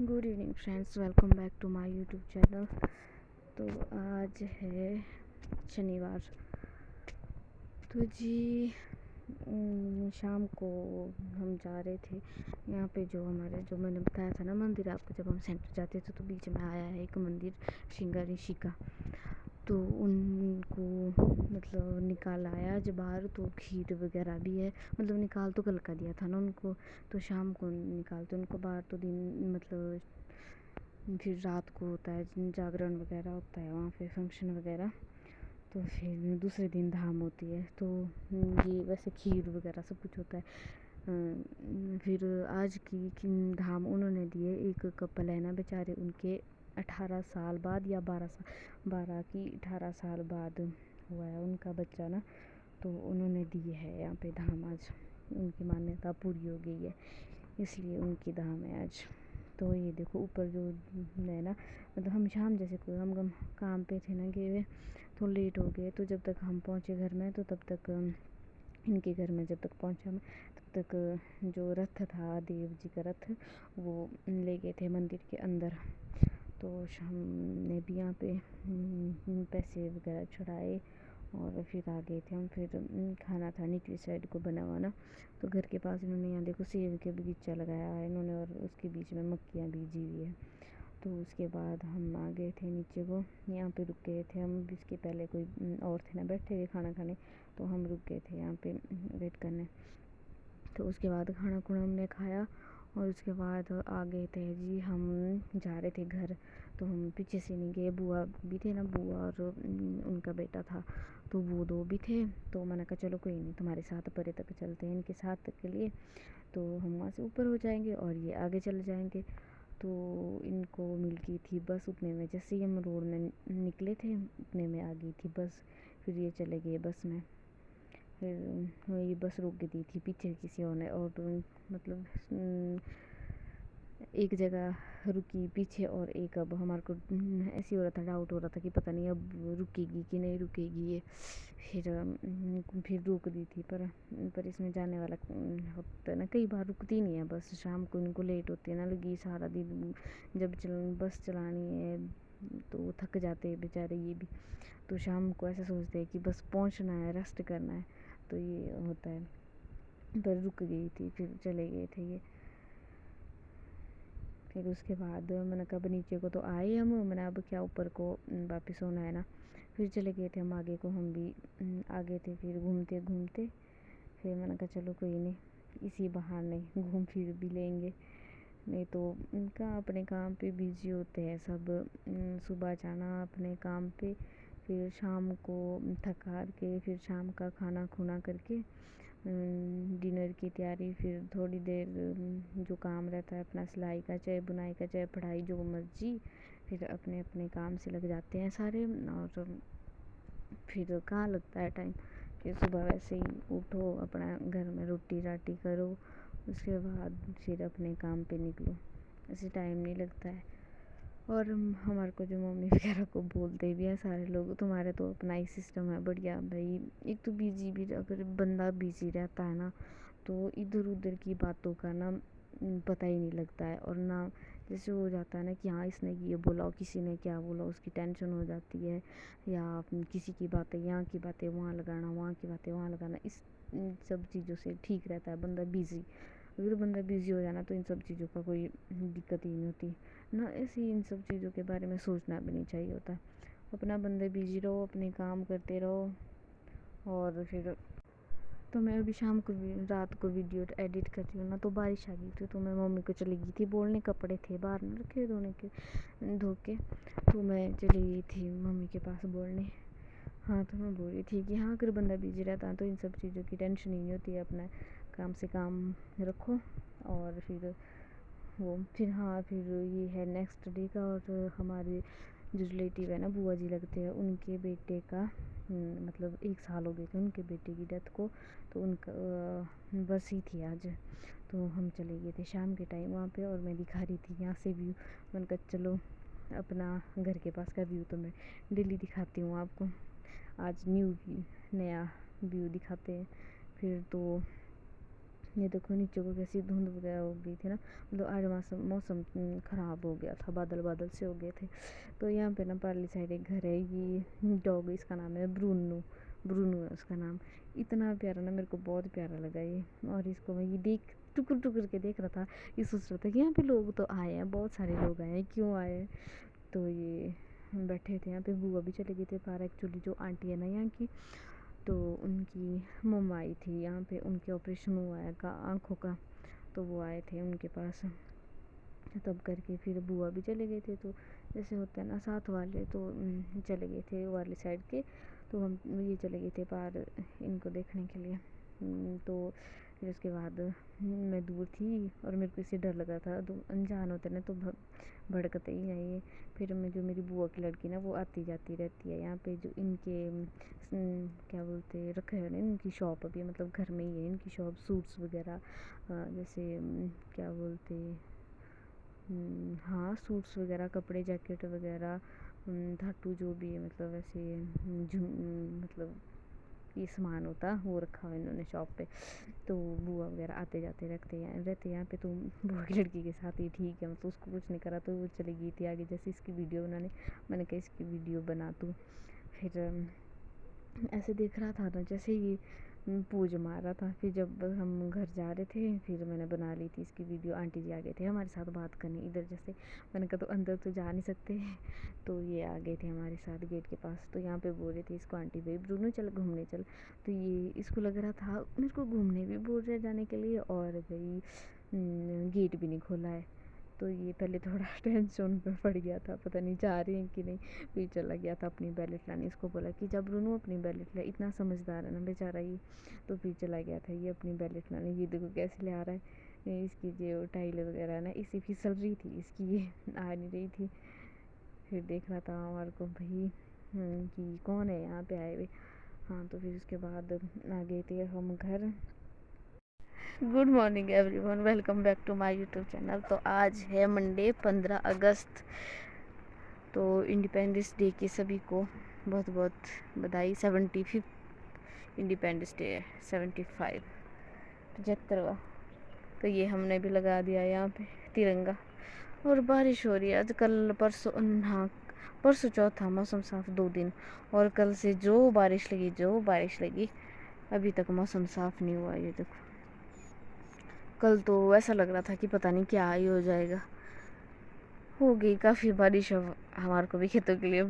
Good evening friends, welcome back to my YouTube channel. तो आज है शनिवार। तो जी शाम को हम जा रहे थे यहाँ पे, जो मैंने बताया था ना मंदिर आपको, जब हम सेंटर जाते थे तो बीच में आया है एक मंदिर श्रृंगार ऋषि का। तो उनको मतलब निकाल आया आज बाहर, तो खीर वगैरह भी है। मतलब निकाल तो कल का दिया था ना उनको, तो शाम को निकालते उनको बाहर। तो दिन मतलब फिर रात को होता है जागरण वगैरह होता है वहाँ पे, फंक्शन वगैरह। तो फिर दूसरे दिन धाम होती है। तो ये वैसे खीर वगैरह सब कुछ होता है। फिर आज की धाम उन्होंने दिए। एक कपल है ना बेचारे, उनके 18 साल बाद या 18 साल बाद हुआ है उनका बच्चा ना, तो उन्होंने दी है यहाँ पे धाम आज। उनकी मान्यता पूरी हो गई है, इसलिए उनकी धाम है आज। तो ये देखो ऊपर जो है ना, मतलब हम शाम जैसे कोई हम काम पे थे ना गए हुए, तो लेट हो गए। तो जब तक हम पहुँचे घर में, तो तब तक इनके घर में जब तक पहुँचा मैं, तब तक जो रथ था देव जी का रथ, वो ले गए थे मंदिर के अंदर। तो हमने भी यहाँ पे पैसे वगैरह चढ़ाए और फिर आ गए थे हम। फिर खाना था निचली साइड को बना हुआ ना, तो घर के पास इन्होंने यहाँ देखो सेब के बगीचा लगाया है इन्होंने, और उसके बीच में मक्खियाँ बीजी हुई है। तो उसके बाद हम आ गए थे नीचे को, यहाँ पे रुक गए थे हम। इसके पहले कोई और थे ना बैठे हुए खाना खाने, तो हम रुक गए थे यहाँ पे वेट करने। तो उसके बाद खाना खुना हमने खाया और उसके बाद आ गए थे जी, हम जा रहे थे घर। तो हम पीछे से नहीं गए, बुआ भी थे ना, बुआ और उनका बेटा था, तो वो दो भी थे। तो मैंने कहा चलो कोई नहीं, तुम्हारे साथ परे तक चलते हैं इनके साथ तक के लिए, तो हम वहाँ से ऊपर हो जाएंगे और ये आगे चले जाएंगे। तो इनको मिल गई थी बस, उतने में जैसे ही हम रोड में निकले थे उतने में आ गई थी बस। फिर ये चले गए बस में। फिर ये बस रोक दी थी पीछे किसी और ने, और तो मतलब एक जगह रुकी पीछे, और एक अब हमारे को ऐसे हो रहा था, डाउट हो रहा था कि पता नहीं अब रुकेगी कि नहीं रुकेगी ये। फिर रोक दी थी, पर इसमें जाने वाला होता है ना, कई बार रुकती नहीं है बस। शाम को इनको लेट होती है ना, लगी सारा दिन जब बस चलानी है तो थक जाते हैं बेचारे ये भी। तो शाम को ऐसा सोचते हैं कि बस पहुंचना है, रेस्ट करना है, तो ये होता है। पर रुक गई थी, फिर चले गए थे ये। फिर उसके बाद मैंने कहा नीचे को तो आए हम, मैंने अब क्या ऊपर को वापस होना है ना। फिर चले गए थे हम आगे को, हम भी आगे थे। फिर घूमते घूमते फिर मैंने कहा चलो कोई नहीं, इसी बहाने घूम फिर भी लेंगे, नहीं तो उनका अपने काम पे बिजी होते हैं सब। सुबह जाना अपने काम पे, फिर शाम को थक हार के फिर शाम का खाना खुना करके डिनर की तैयारी, फिर थोड़ी देर जो काम रहता है अपना, सिलाई का चाहे बुनाई का चाहे पढ़ाई जो मर्जी, फिर अपने अपने काम से लग जाते हैं सारे। और फिर कहाँ लगता है टाइम। फिर सुबह वैसे ही उठो, अपना घर में रोटी राटी करो, उसके बाद फिर अपने काम पे निकलो, ऐसे टाइम नहीं लगता है। और हमारे को जो मम्मी वगैरह को बोलते भी हैं सारे लोग, तुम्हारे तो अपना ही सिस्टम है बढ़िया भाई। एक तो बिजी भी, अगर बंदा बिजी रहता है ना, तो इधर उधर की बातों का ना पता ही नहीं लगता है। और ना जैसे हो जाता है ना कि हाँ इसने ये बोला और किसी ने क्या बोला, उसकी टेंशन हो जाती है। या किसी की बातें यहाँ की बातें वहाँ लगाना, वहाँ की बातें वहाँ लगाना, इस इन सब चीज़ों से ठीक रहता है बंदा बिज़ी। अगर बंदा बिज़ी हो जाना तो इन सब चीज़ों का कोई दिक्कत ही नहीं होती ना। ऐसे इन सब चीज़ों के बारे में सोचना भी नहीं चाहिए होता। अपना बंदे बिजी रहो, अपने काम करते रहो। और फिर तो मैं अभी शाम को रात को वीडियो एडिट कर रही हूँ ना, तो बारिश आ गई थी, तो मैं मम्मी को चली गई थी बोलने, कपड़े थे बाहर में रखे धोने के, धो के। तो मैं चली गई थी मम्मी के पास बोलने। हाँ, तो मैं बोल रही थी कि हाँ अगर बंदा बिजी रहता है तो इन सब चीज़ों की टेंशन ही नहीं होती है, अपना काम से काम रखो। और फिर वो फिर हाँ, फिर ये है नेक्स्ट डे का। और हमारे जो रिलेटिव है ना, बुआ जी लगते हैं, उनके बेटे का मतलब 1 साल हो गए थे उनके बेटे की डेथ को, तो उनका बरसी थी आज। तो हम चले गए थे शाम के टाइम वहाँ पे, और मैं दिखा रही थी यहाँ से व्यू। मैंने कहा चलो अपना घर के पास का व्यू तो मैं डेली दिखाती हूँ आपको, आज नया व्यू दिखाते हैं। फिर तो ये देखो नीचे को कैसी धुंध वगैरह हो गई थी ना, मतलब आज मौसम ख़राब हो गया था, बादल बादल से हो गए थे। तो यहाँ पे ना पार्ली साइड एक घर है, ये डॉग, इसका नाम है ब्रूनो, ब्रूनो है उसका नाम। इतना प्यारा ना, मेरे को बहुत प्यारा लगा ये। और इसको मैं ये देख टुकुर टुकुर के देख रहा था, ये सोच रहा था कि यहाँ पे लोग तो आए हैं, बहुत सारे लोग आए हैं, क्यों आए हैं। तो ये बैठे थे यहाँ पे। बुआ भी चले गए थे पार, एक्चुअली जो आंटी है ना यहाँ की, तो उनकी मम्मा आई थी यहाँ पे, उनके ऑपरेशन हुआ है आँखों का, तो वो आए थे उनके पास, तब करके फिर बुआ भी चले गए थे। तो जैसे होता है ना साथ वाले, तो चले गए थे वाली साइड के, तो हम ये चले गए थे पार इनको देखने के लिए। तो फिर उसके बाद मैं दूर थी और मेरे को इससे डर लगा था, तो अनजान होते ना तो भड़कते ही है ये। फिर मैं जो मेरी बुआ की लड़की ना, वो आती जाती रहती है यहाँ पे, जो इनके क्या बोलते रखे हैं ना, इनकी शॉप अभी, मतलब घर में ही है इनकी शॉप, सूट्स वगैरह, जैसे क्या बोलते, हाँ सूट्स वगैरह, कपड़े जैकेट वगैरह, धातु जो भी है, मतलब ऐसे मतलब ये सामान होता वो रखा हुआ इन्होंने शॉप पे। तो बुआ वगैरह आते जाते रहते हैं यहाँ पे। तो बुआ की लड़की के साथ ही ठीक है, मतलब उसको कुछ नहीं करा, तो वो चली गई थी आगे जैसे इसकी वीडियो बनाने। मैंने कहा इसकी वीडियो बना दूँ। फिर ऐसे देख रहा था ना जैसे ये पूज मार रहा था। फिर जब हम घर जा रहे थे, फिर मैंने बना ली थी इसकी वीडियो। आंटी जी आ गए थे हमारे साथ बात करने इधर, जैसे मैंने कहा तो अंदर तो जा नहीं सकते, तो ये आ गए थे हमारे साथ गेट के पास। तो यहाँ पे बोल रहे थे इसको आंटी भाई ब्रूनो चल घूमने चल। तो ये इसको लग रहा था मेरे को घूमने भी बोल रहे जाने के लिए, और भाई गेट भी नहीं खोला है। तो ये पहले थोड़ा टेंशन पे पड़ गया था, पता नहीं जा रही है कि नहीं। फिर चला गया था अपनी बैलेट लाने, इसको बोला कि जब ब्रूनो अपनी बैलेट ला, इतना समझदार है ना बेचारा ये। तो फिर चला गया था ये अपनी बैलेट लाने। ये देखो कैसे ले आ रहा है, इसकी जो टाइल वगैरह ना इसी फिसल रही थी इसकी, ये आ नहीं रही थी। फिर देख रहा था हमारे को भाई कि कौन है यहाँ पे आए हुए। हाँ तो फिर उसके बाद आ गए थे हम घर। Good morning everyone, welcome back to my YouTube channel. तो आज है मंडे 15 अगस्त, तो इंडिपेंडेंस डे की सभी को बहुत बहुत बधाई। 75 इंडिपेंडेंस डे है, 75 75वां। तो ये हमने भी लगा दिया यहाँ पे तिरंगा। और बारिश हो रही है आज, कल परसों, हाँ परसों चौथा, मौसम साफ 2 दिन, और कल से जो बारिश लगी अभी तक मौसम साफ नहीं हुआ। ये देखो कल तो ऐसा लग रहा था कि पता नहीं क्या ही हो जाएगा। हो गई काफ़ी बारिश, हमारे को भी खेतों के लिए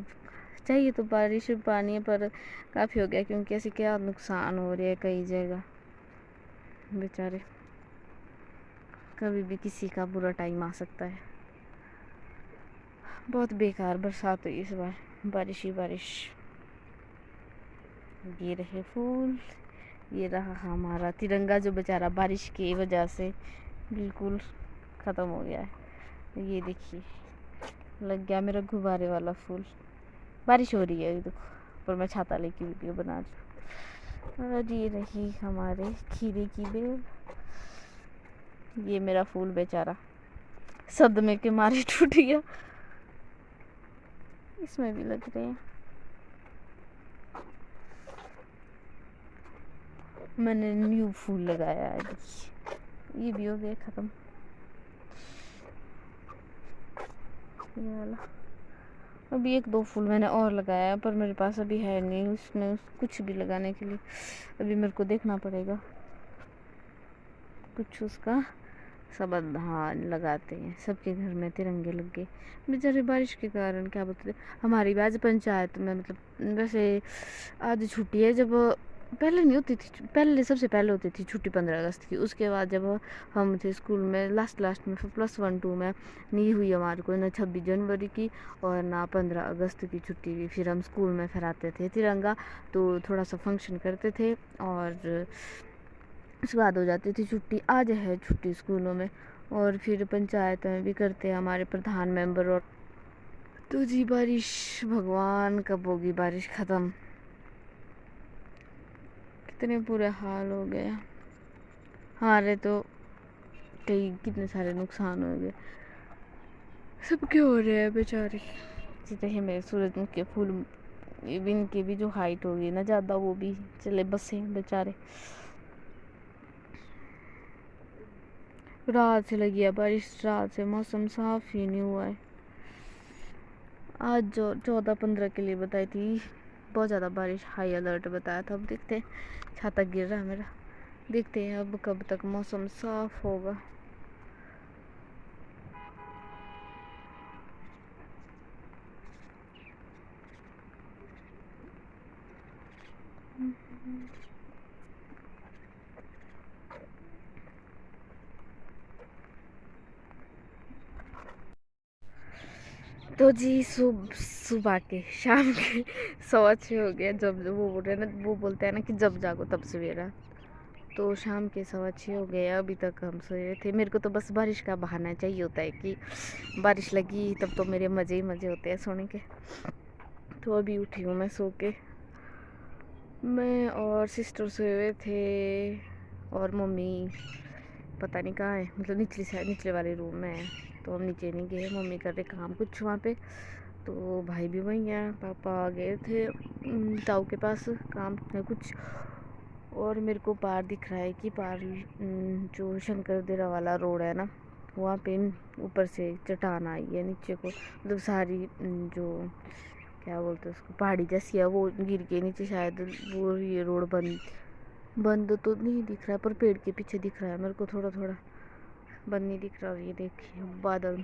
चाहिए तो बारिश पानी, पर काफ़ी हो गया, क्योंकि ऐसे क्या नुकसान हो रहे हैं कई जगह। बेचारे कभी भी किसी का बुरा टाइम आ सकता है। बहुत बेकार बरसात हुई इस बार, बारिश ही बारिश। ये रहे फूल, ये रहा हमारा तिरंगा, जो बेचारा बारिश की वजह से बिल्कुल ख़त्म हो गया है। ये देखिए लग गया मेरा गुब्बारे वाला फूल। बारिश हो रही है देखो, पर मैं छाता लेके वीडियो बना रही हूँ। और ये रही हमारे खीरे की बेल। ये मेरा फूल बेचारा सदमे के मारे टूट गया। इसमें भी लग रहे हैं। मैंने न्यू फूल लगाया है, देखिए ये भी हो गया ख़त्म, ये वाला। अभी 1-2 फूल मैंने और लगाया है, पर मेरे पास अभी है नहीं उसमें कुछ भी लगाने के लिए। अभी मेरे को देखना पड़ेगा कुछ उसका समाधान लगाते हैं। सबके घर में तिरंगे लग गए बेचारे बारिश के कारण। क्या बोलते थे हमारी भी आज पंचायत में, मतलब वैसे आज छुट्टी है, जब पहले नहीं होती थी, पहले सबसे पहले होती थी छुट्टी 15 अगस्त की। उसके बाद जब हम थे स्कूल में लास्ट में, फिर +1-2 में नहीं हुई हमारे को ना 26 जनवरी की और ना 15 अगस्त की छुट्टी हुई। फिर हम स्कूल में फहराते थे तिरंगा, तो थोड़ा सा फंक्शन करते थे और उसके बाद हो जाती थी छुट्टी। आज है छुट्टी स्कूलों में, और फिर पंचायत में भी करते हैं हमारे प्रधान मेंबर। और तो जी बारिश, भगवान कब होगी बारिश ख़त्म। कितने बुरे हाल हो गए हमारे, तो कितने सारे नुकसान हो गए, सबके हो रहे हैं बेचारे। जितने ही मेरे सूरजमुखी के फूल, इनकी भी जो हाइट होगी ना ज़्यादा, वो भी चले बसे बेचारे। रात से लगी है बारिश, रात से मौसम साफ ही नहीं हुआ है। आज जो 14-15 के लिए बताई थी बहुत ज़्यादा बारिश, हाई अलर्ट बताया था। अब देखते हैं, छाता गिर रहा है मेरा, देखते हैं अब कब तक मौसम साफ होगा। तो जी सुबह के शाम के 6:15 हो गया। जब वो बोल रहे हैं ना, वो बोलते हैं ना कि जब जागो तब सवेरा, तो शाम के 6:15 हो गए। अभी तक हम सोए थे। मेरे को तो बस बारिश का बहाना चाहिए होता है कि बारिश लगी तब तो मेरे मज़े ही मज़े होते हैं सोने के। तो अभी उठी हूँ मैं सो के। मैं और सिस्टर सोए हुए थे और मम्मी पता नहीं कहाँ है, मतलब निचली साइड, निचले वाले रूम में है। तो हम नीचे नहीं गए, मम्मी कर रहे काम कुछ वहाँ पे। तो भाई भी वहीं है, पापा गए थे ताऊ के पास काम है कुछ। और मेरे को पार दिख रहा है कि पार जो शंकर देरा वाला रोड है ना, वहाँ पे ऊपर से चट्टान आई है नीचे को, मतलब सारी जो क्या बोलते हैं उसको, पहाड़ी जैसी है, वो गिर के नीचे शायद। वो ये रोड बंद बंद तो नहीं दिख रहा है, पर पेड़ के पीछे दिख रहा है मेरे को थोड़ा थोड़ा, बंद नहीं दिख रहा। ये देखिए बादल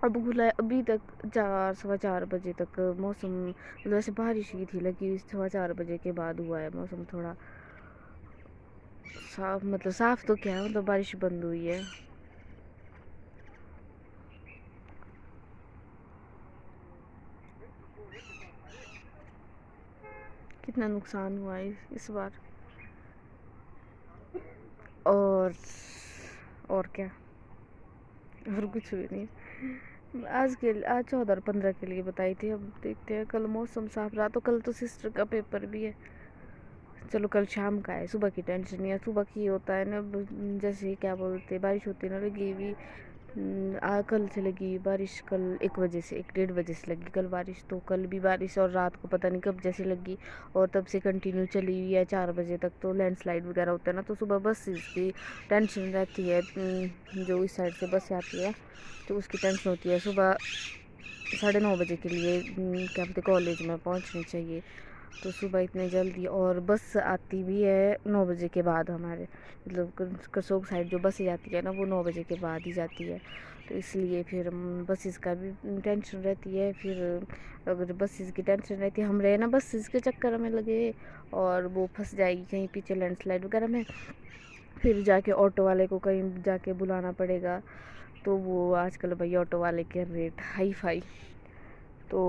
अब खुला है। अभी तक 4-4:15 तक मौसम मतलब वैसे बारिश ही थी लगी, 4:15 के बाद हुआ है मौसम थोड़ा साफ, मतलब साफ तो क्या है, मतलब बारिश बंद हुई है। कितना नुकसान हुआ है इस बार। और और क्या, और कुछ भी नहीं। आज 14 और 15 के लिए बताई थी। अब देखते हैं, कल मौसम साफ रहा तो कल तो सिस्टर का पेपर भी है। चलो कल शाम का है, सुबह की टेंशन नहीं है। सुबह की होता है ना, जैसे क्या बोलते बारिश होती है ना, लगी हुई कल से लगी बारिश, कल 1 बजे से 1-1:30 बजे से लगी कल बारिश। तो कल भी बारिश, और रात को पता नहीं कब जैसे लगी, और तब से कंटिन्यू चली हुई है 4 बजे तक। तो लैंडस्लाइड वगैरह होता है ना, तो सुबह बस की टेंशन रहती है। जो इस साइड से बस आती है तो उसकी टेंशन होती है। सुबह 9:30 बजे के लिए क्या बोलते कॉलेज में पहुंचनी चाहिए। तो सुबह इतने जल्दी, और बस आती भी है 9 बजे के बाद हमारे, मतलब करसोग साइड जो बसें जाती है ना, वो 9 बजे के बाद ही जाती है। तो इसलिए फिर बसेस का भी टेंशन रहती है। फिर अगर बसेस की टेंशन रहती है, हम रहे ना बसेस के चक्कर में लगे, और वो फंस जाएगी कहीं पीछे लैंडस्लाइड वगैरह में, फिर जाके ऑटो वाले को कहीं जाके बुलाना पड़ेगा। तो वो आजकल भाई ऑटो वाले के रेट हाई फाई, तो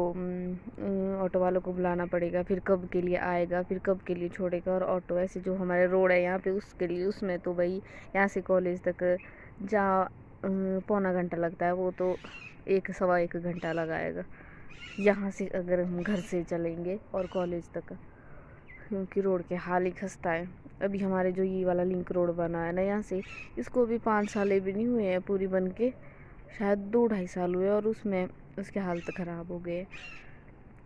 ऑटो वालों को बुलाना पड़ेगा। फिर कब के लिए आएगा, फिर कब के लिए छोड़ेगा। और ऑटो ऐसे जो हमारे रोड है यहाँ पे उसके लिए, उसमें तो भाई यहाँ से कॉलेज तक जा पौना घंटा लगता है, वो तो 1-1.25 घंटा लगाएगा यहाँ से, अगर हम घर से चलेंगे और कॉलेज तक, क्योंकि रोड के हाल ही खस्ता है। अभी हमारे जो ये वाला लिंक रोड बना है ना यहाँ से, इसको भी 5 साल भी नहीं हुए हैं पूरी बन के, शायद 2-2.5 साल हुए, और उसमें उसके हालत ख़राब हो गए।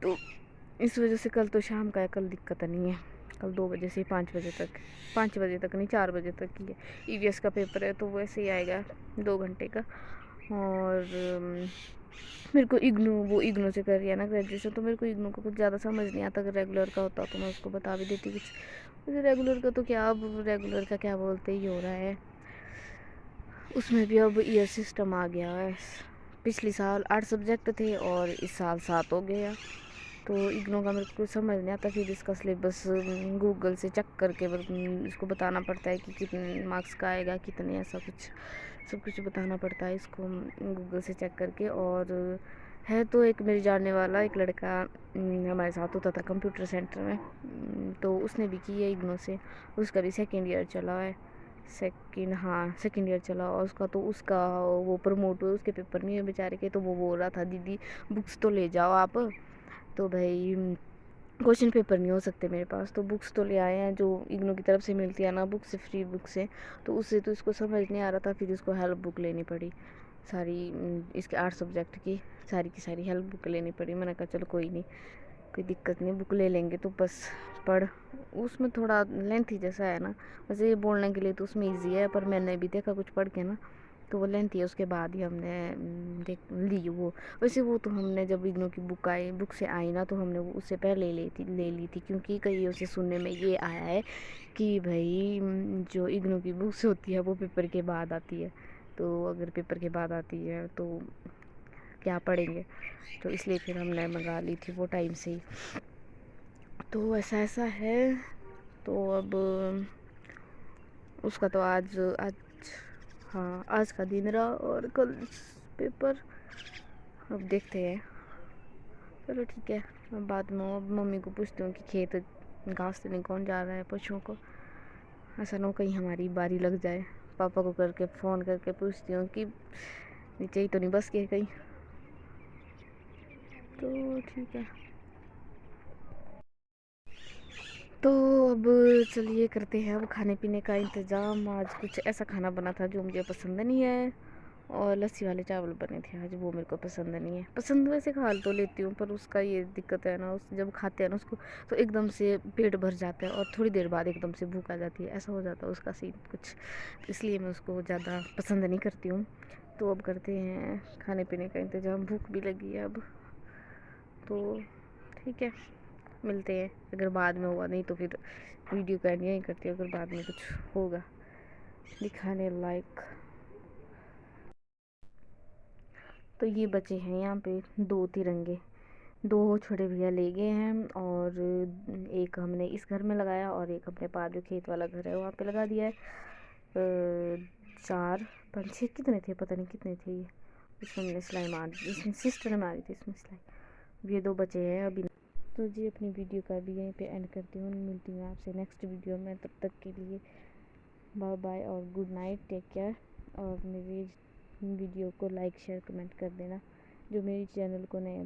तो इस वजह से कल तो शाम का है, कल दिक्कत नहीं है। कल 2 बजे से 5 बजे तक, 5 बजे तक नहीं 4 बजे तक ही है। ईवीएस का पेपर है तो वैसे ही आएगा 2 घंटे का। और मेरे को इग्नू से कर रही है ना ग्रेजुएशन, तो मेरे को इग्नू को कुछ ज़्यादा समझ नहीं आता। अगर रेगुलर का होता तो मैं उसको बता भी देती कुछ। मुझे रेगुलर का तो क्या, अब रेगुलर का क्या बोलते ही हो रहा है, उसमें भी अब ईयर सिस्टम आ गया है। पिछले साल 8 सब्जेक्ट थे और इस साल 7 हो गया। तो इग्नू का मेरे को कुछ समझ नहीं आता। फिर इसका सिलेबस गूगल से चेक करके इसको बताना पड़ता है कि कितने मार्क्स का आएगा, कितने, ऐसा कुछ सब कुछ बताना पड़ता है इसको गूगल से चेक करके। और है तो एक मेरी जानने वाला एक लड़का हमारे साथ होता था कंप्यूटर सेंटर में, तो उसने भी की है इग्नू से। उसका भी सेकेंड ईयर चला है, सेकेंड ईयर चला। और उसका वो प्रमोट हुए, उसके पेपर नहीं है बेचारे के। तो वो बोल रहा था दीदी बुक्स तो ले जाओ आप। तो भाई क्वेश्चन पेपर नहीं हो सकते मेरे पास, तो बुक्स तो ले आए हैं जो इग्नू की तरफ से मिलती है ना, बुक से, फ्री बुक से। तो उससे तो इसको समझ नहीं आ रहा था, फिर इसको हेल्प बुक लेनी पड़ी सारी, इसके 8 सब्जेक्ट की सारी हेल्प बुक लेनी पड़ी। मैंने कहा चलो कोई नहीं, कोई दिक्कत नहीं, बुक ले लेंगे तो बस पढ़। उसमें थोड़ा लेंथी जैसा है ना, वैसे ये बोलने के लिए तो उसमें इजी है, पर मैंने भी देखा कुछ पढ़ के ना तो वो लेंथी है। उसके बाद ही हमने देख ली वो। वैसे वो तो हमने जब इग्नू की बुक से आई ना तो हमने वो उससे पहले ले ली थी, क्योंकि कईयों से सुनने में ये आया है कि भाई जो इग्नू की बुक्स होती है वो पेपर के बाद आती है, तो अगर पेपर के बाद आती है तो क्या पढ़ेंगे, तो इसलिए फिर हमने मंगा ली थी वो टाइम से ही। तो ऐसा है। तो अब उसका तो आज हाँ आज का दिन रहा और कल पेपर। अब देखते हैं। चलो ठीक है, अब बाद में अब मम्मी को पूछती हूँ कि खेत घास देने कौन जा रहा है पशुओं को, ऐसा ना हो कहीं हमारी बारी लग जाए। पापा को करके फ़ोन करके पूछती हूँ कि नीचे ही तो नहीं बस के कहीं। तो ठीक है, तो अब चलिए करते हैं अब खाने पीने का इंतज़ाम। आज कुछ ऐसा खाना बना था जो मुझे पसंद नहीं है, और लस्सी वाले चावल बने थे आज, वो मेरे को पसंद नहीं है। पसंद वैसे खा तो लेती हूँ, पर उसका ये दिक्कत है ना, उस जब खाते हैं ना उसको तो एकदम से पेट भर जाता है और थोड़ी देर बाद एकदम से भूख आ जाती है, ऐसा हो जाता है उसका सीन कुछ, इसलिए मैं उसको ज़्यादा पसंद नहीं करती हूँ। तो अब करते हैं खाने पीने का इंतज़ाम, भूख भी लगी है अब। तो ठीक है, मिलते हैं। अगर बाद में हुआ नहीं तो फिर वीडियो का एंड यहीं करती हूँ, अगर बाद में कुछ होगा दिखाने लायक। तो ये बचे हैं यहाँ पे 2 तिरंगे, 2 छोटे भैया ले गए हैं, और एक हमने इस घर में लगाया और एक अपने पास जो खेत वाला घर है वहाँ पे लगा दिया है। 4 5 6 कितने थे पता नहीं कितने थे ये, इसमें हमने सिलाई मार दी, इसमें सिस्टर ने मारी थी इसमें सिलाई। ये 2 बचे हैं अभी। तो जी अपनी वीडियो का भी यहीं पे एंड करती हूँ, मिलती हूँ आपसे नेक्स्ट वीडियो में, तब तक के लिए बाय बाय और गुड नाइट, टेक केयर। और मेरी वीडियो को लाइक शेयर कमेंट कर देना जो मेरी चैनल को नया